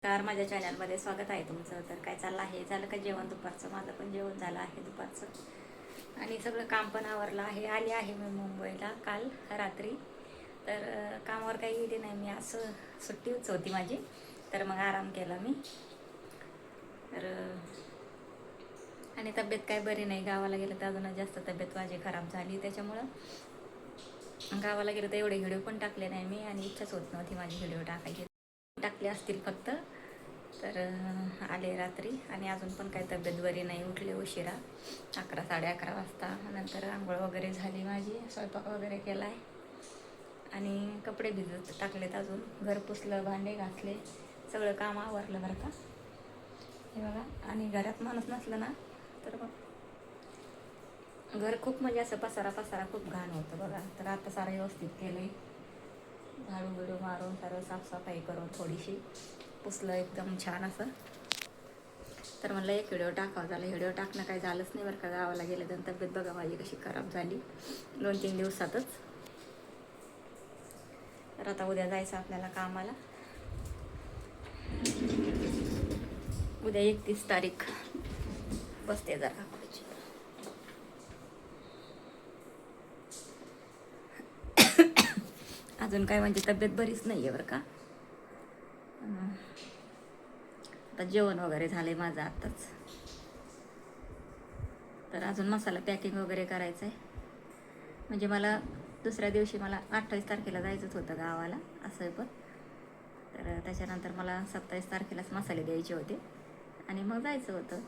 तर माझ्या चॅनलमध्ये स्वागत आहे तुमचं. तर काय चाललं आहे, झालं का जेवण दुपारचं? माझं पण जेवण झालं आहे दुपारचं आणि सगळं काम पण आवरलं आहे. आले आहे मी मुंबईला काल रात्री. तर कामावर काही गेली नाही मी, असं सुट्टीच होती माझी, तर मग आराम केला मी. तर आणि तब्येत काय बरी नाही, गावाला गेलं तर अजूनच जास्त तब्येत माझी खराब झाली. त्याच्यामुळं गावाला गेलं तर एवढे व्हिडिओ पण टाकले नाही मी, आणि इच्छाच होत नव्हती माझी व्हिडिओ टाकायची. टाकले असतील फक्त. तर आले रात्री आणि अजून पण काही तब्येत बरी नाही. उठले उशिरा, 11 11:30 वाजता. नंतर आंघोळ वगैरे झाली माझी, स्वयंपाक वगैरे केला आहे आणि कपडे भिजत टाकलेत. अजून घर पुसलं, भांडे घासले, सगळं काम आवरलं बरं का. हे बघा, आणि घरात माणूस नसलं ना तर मग घर खूप म्हणजे असं पसारा पसारा खूप घाण होतं बघा. तर आता सारं व्यवस्थित केलं आहे, झाडू बिडू मारून सारं साफसफाई करून थोडीशी पुसलं एकदम छान असं. तर म्हणलं एक व्हिडिओ टाकावं. झालं व्हिडिओ टाकणं काही झालंच नाही बरं का. गावाला गेले तर तब्येत बघा माझी कशी खराब झाली 2-3 दिवसातच. तर आता उद्या जायचं आपल्याला कामाला. उद्या 31 तारीख बसते जरा. अजून काय म्हणजे तब्येत बरीच नाही आहे बरं का. आता जेवण वगैरे झालं आहे माझं आत्ताच. तर अजून मसाला पॅकिंग वगैरे करायचं आहे. म्हणजे मला दुसऱ्या दिवशी मला 28 तारखेला जायचंच होतं गावाला असं पण. तर त्याच्यानंतर मला 27 तारखेलाच मसाले द्यायचे होते आणि मग जायचं होतं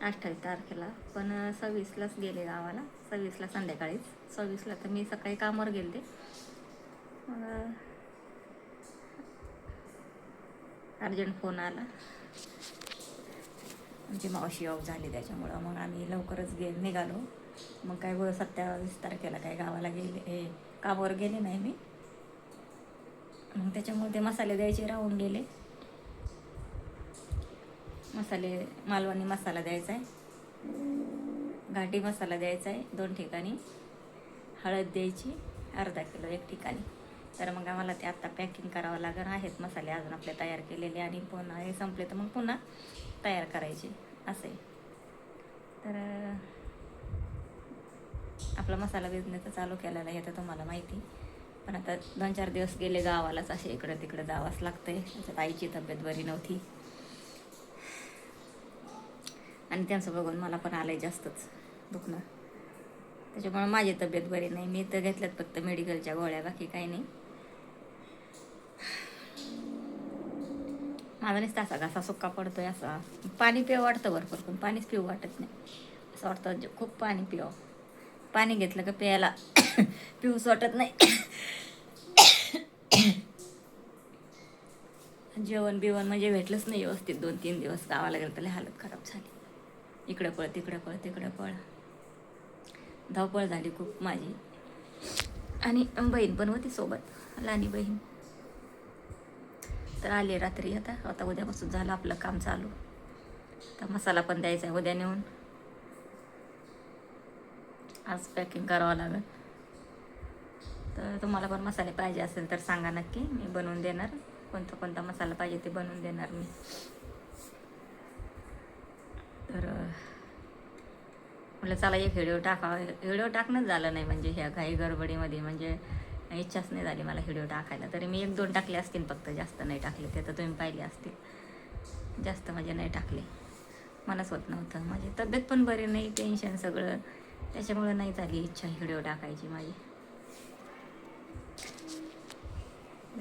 28 तारखेला. पण 26लाच गेले गावाला, 26ला संध्याकाळीच. 26ला तर मी सकाळी कामावर गेले. मग अर्जंट फोन आला, आमची मावशी ऑफ झाली, त्याच्यामुळं मग आम्ही लवकरच निघालो. मग काय 27 तारखेला काय गावाला गेले, कामावर गेले नाही मी. मग त्याच्यामुळे ते मसाले द्यायचे राहून गेले. मसाले, मालवणी मसाला द्यायचा आहे, घाटी मसाला द्यायचा आहे 2 ठिकाणी, हळद द्यायची अर्धा किलो 1 ठिकाणी. तर मग आम्हाला ते आत्ता पॅकिंग करावं लागणार आहेत मसाले अजून आपले तयार केलेले, आणि पुन्हा हे संपले तर मग पुन्हा तयार करायचे असे. तर आपला मसाला बिझनेस चालू केलेला आहे तर तुम्हाला माहिती. पण आता 2-4 दिवस गेले गावालाच, असे इकडं तिकडं जावंच लागतंय. त्याच्यात आईची तब्येत बरी नव्हती आणि त्यांचं बघून मला पण आलंय जास्तच दुखणं. त्याच्यामुळे माझी तब्येत बरी नाही. मी तर घेतल्यात फक्त मेडिकलच्या गोळ्या, बाकी काही नाही. माझा नुसता असा घासा सुक्का पडतोय. असा पाणी पिऊ वाटतं भरपूर, पण पाणीच पिऊ वाटत नाही. असं वाटतं खूप पाणी पिवं. पाणी घेतलं का प्यायला पिऊच वाटत नाही. जेवण बिवण म्हणजे भेटलंच नाही व्यवस्थित. 2-3 दिवस गावाला गेलं तर हालत खराब झाली. इकडं पळ तिकडं पळ तिकडं पळ, धावपळ झाली खूप माझी. आणि बहीण पण होती सोबत, लहानी बहीण. तर आले रात्री. आता उद्यापासून झालं आपलं काम चालू. तर मसाला पण द्यायचा आहे उद्या नेऊन, आज पॅकिंग करावं लागेल. तर तुम्हाला पण मसाले पाहिजे असेल तर सांगा नक्की, मी बनवून देणार. कोणता मसाला पाहिजे ते बनवून देणार मी. तर म्हटलं चला एक व्हिडिओ टाकावा. व्हिडिओ टाकणंच झालं नाही म्हणजे ह्या घाई गडबडीमध्ये, म्हणजे इच्छाच नाही झाली मला व्हिडिओ टाकायला. तरी मी 1-2 टाकले असतील फक्त, जास्त नाही टाकले. ते तर तुम्ही पाहिले असतील. जास्त म्हणजे नाही टाकले, मनच होत नव्हतं. माझी तब्येत पण बरी नाही, टेन्शन सगळं, त्याच्यामुळं नाही झाली इच्छा व्हिडिओ टाकायची माझी.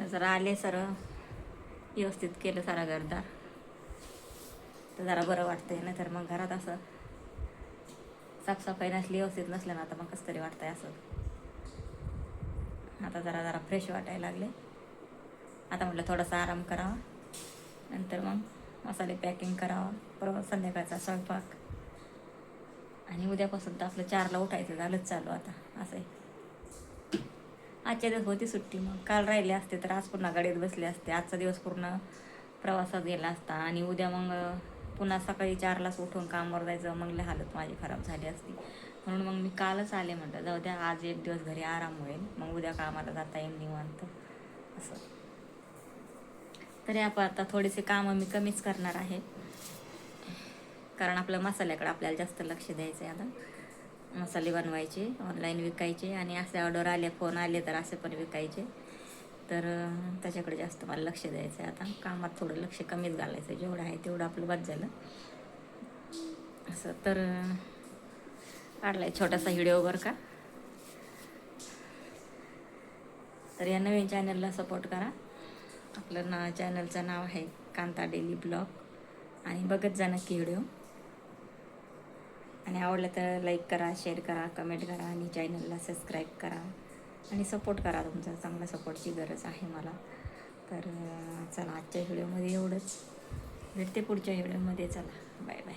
जरा आले सरळ व्यवस्थित केलं सारा घरदार तर जरा बरं वाटतंय. ना तर मग घरात असं साफसफाई नसली, व्यवस्थित नसलं ना, आता मग कसं तरी वाटतंय असं. आता जरा जरा फ्रेश वाटायला लागले. आता म्हटलं थोडासा आराम करावा, नंतर मग मसाले पॅकिंग करावा, परवा संध्याकाळचा स्वयंपाक. आणि उद्यापासून तर आपलं 4ला उठायचं झालंच चालू आता असं आहे. आजच्या दिवस होती सुट्टी, मग काल राहिले असते तर आज पुन्हा गाडीत बसले असते. आजचा दिवस पूर्ण प्रवासात गेला असता आणि उद्या मग पुन्हा सकाळी 4लाच उठून कामावर जायचं. मग लय हालत माझी खराब झाली असती. म्हणून मग मी कालच आले. म्हटलं जाऊ द्या, आज एक दिवस घरी आराम होईल, मग उद्या कामाला जाता येईल निवांत असं. तरी आपण आता थोडेसे कामं मी कमीच करणार आहे, कारण आपलं मसाल्याकडे आपल्याला जास्त लक्ष द्यायचं आहे. आता मसाले बनवायचे, ऑनलाईन विकायचे, आणि असे ऑर्डर आले, फोन आले तर असे पण विकायचे. तर त्याच्याकडे जास्त मला लक्ष द्यायचं आहे. आता कामात थोडं लक्ष कमीच घालायचं, जेवढं आहे तेवढं आपलं बस झालं असं. तर काढला आहे छोटासा व्हिडिओ बरं का. तर या नवीन चॅनलला सपोर्ट करा. आपलं चॅनलचं नाव आहे कांता डेली ब्लॉग, आणि बघत जा नक्की व्हिडिओ. आणि आवडलं तर लाईक करा, शेअर करा, कमेंट करा, आणि चॅनलला सबस्क्राईब करा आणि सपोर्ट करा. तुमचा चांगला सपोर्टची गरज आहे मला. तर चला, आजच्या व्हिडिओमध्ये एवढंच. भेटते पुढच्या व्हिडिओमध्ये. चला, बाय बाय.